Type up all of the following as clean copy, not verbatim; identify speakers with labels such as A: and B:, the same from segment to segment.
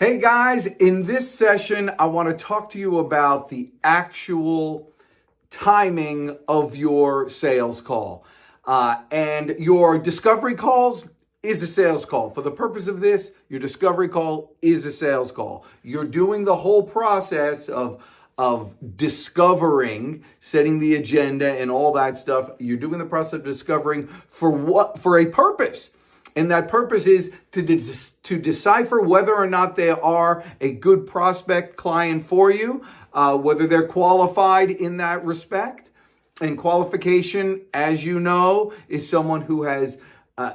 A: Hey guys, in this session, I want to talk to you about the actual timing of your sales call. And your discovery calls is a sales call. For the purpose of this, your discovery call is a sales call. You're doing the whole process of discovering, setting the agenda and all that stuff. You're doing the process of discovering for a purpose. And that purpose is to decipher whether or not they are a good prospect client for you, whether they're qualified in that respect. And qualification, as you know, is someone who has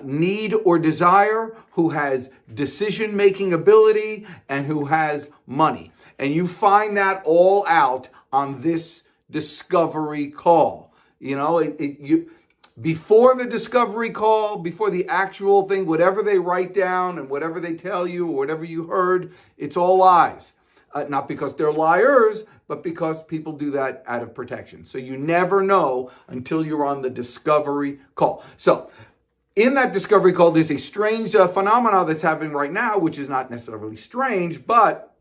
A: need or desire, who has decision-making ability, and who has money. And you find that all out on this discovery call. You know, before the discovery call, before the actual thing, whatever they write down and whatever they tell you or whatever you heard, it's all lies. Not because they're liars, but because people do that out of protection. So you never know until you're on the discovery call. So in that discovery call, there's a strange phenomenon that's happening right now, which is not necessarily strange, but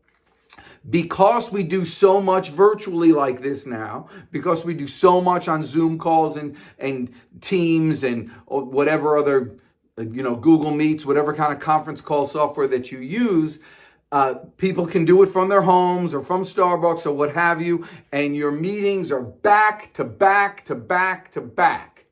A: because we do so much virtually like this now, because we do so much on Zoom calls and Teams and whatever other, Google Meets, whatever kind of conference call software that you use, people can do it from their homes or from Starbucks or what have you, and your meetings are back to back to back to back.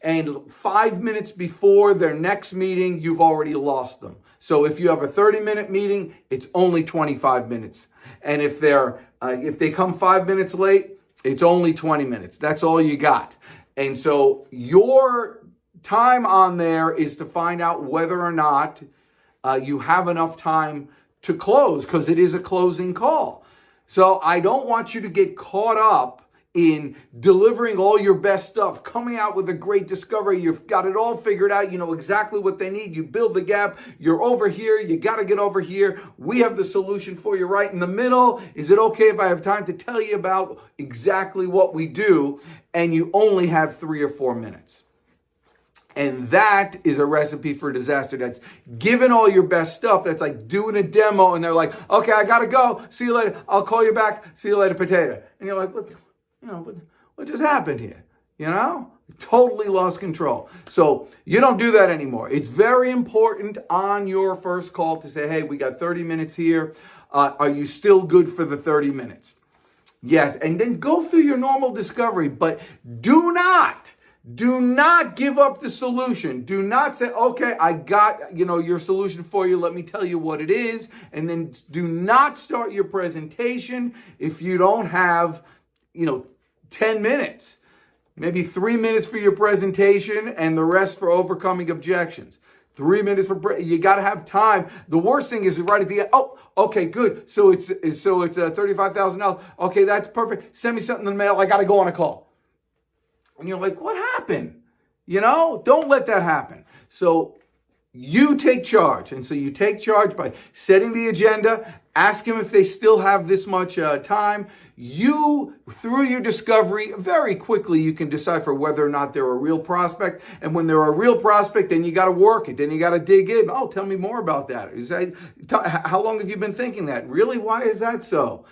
A: And 5 minutes before their next meeting, you've already lost them. So if you have a 30-minute meeting, it's only 25 minutes. And if they come 5 minutes late, it's only 20 minutes. That's all you got. And so your time on there is to find out whether or not you have enough time to close, because it is a closing call. So I don't want you to get caught up in delivering all your best stuff, coming out with a great discovery. You've got it all figured out. You know exactly what they need. You build the gap. You're over here. You got to get over here. We have the solution for you right in the middle. Is it okay if I have time to tell you about exactly what we do? And you only have 3 or 4 minutes. And that is a recipe for disaster. That's giving all your best stuff. That's like doing a demo and they're like, okay, I got to go. See you later. I'll call you back. See you later, potato. And you're like, what just happened here? Totally lost control. So you don't do that anymore. It's very important on your first call to say, hey, we got 30 minutes here. Are you still good for the 30 minutes? Yes. And then go through your normal discovery, but do not give up the solution. Do not say, okay, I got, your solution for you. Let me tell you what it is. And then do not start your presentation if you don't have, 10 minutes, maybe 3 minutes for your presentation and the rest for overcoming objections. 3 minutes you got to have time. The worst thing is right at the end. Oh, okay, good. So it's $35,000. Okay, that's perfect. Send me something in the mail. I got to go on a call. And you're like, what happened? Don't let that happen. So you take charge. And so you take charge by setting the agenda, ask them if they still have this much time. Through your discovery, very quickly you can decipher whether or not they're a real prospect. And when they're a real prospect, then you got to work it. Then you got to dig in. Oh, tell me more about that. How long have you been thinking that? Really? Why is that so?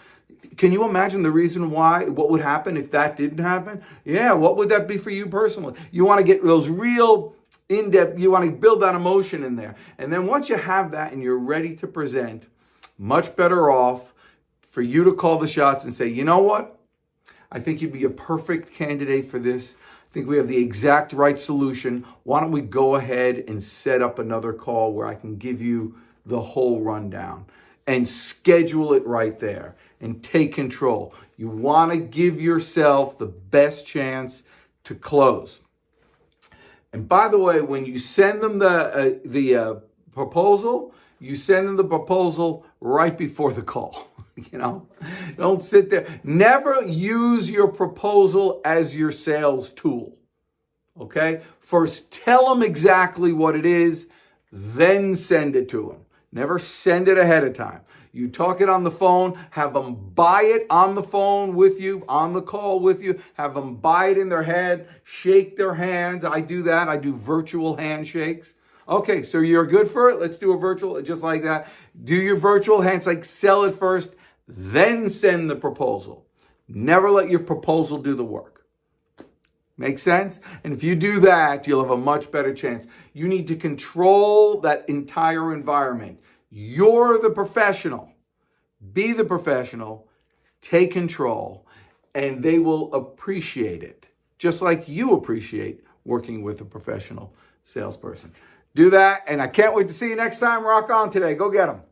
A: Can you imagine the reason why, what would happen if that didn't happen? Yeah, what would that be for you personally? You want to get those real in-depth, you want to build that emotion in there. And then once you have that and you're ready to present, much better off for you to call the shots and say, you know what? I think you'd be a perfect candidate for this. I think we have the exact right solution. Why don't we go ahead and set up another call where I can give you the whole rundown and schedule it right there and take control. You want to give yourself the best chance to close. And by the way, when you send them the proposal, you send them the proposal right before the call. Don't sit there. Never use your proposal as your sales tool. Okay? First, tell them exactly what it is, then send it to them. Never send it ahead of time. You talk it on the phone, have them buy it on the phone with you, on the call with you, have them buy it in their head, shake their hands. I do that. I do virtual handshakes. Okay, so you're good for it. Let's do a virtual just like that. Do your virtual, hence like sell it first, then send the proposal. Never let your proposal do the work. Make sense? And if you do that, you'll have a much better chance. You need to control that entire environment. You're the professional. Be the professional. Take control. And they will appreciate it. Just like you appreciate working with a professional salesperson. Do that, and I can't wait to see you next time. Rock on today. Go get them.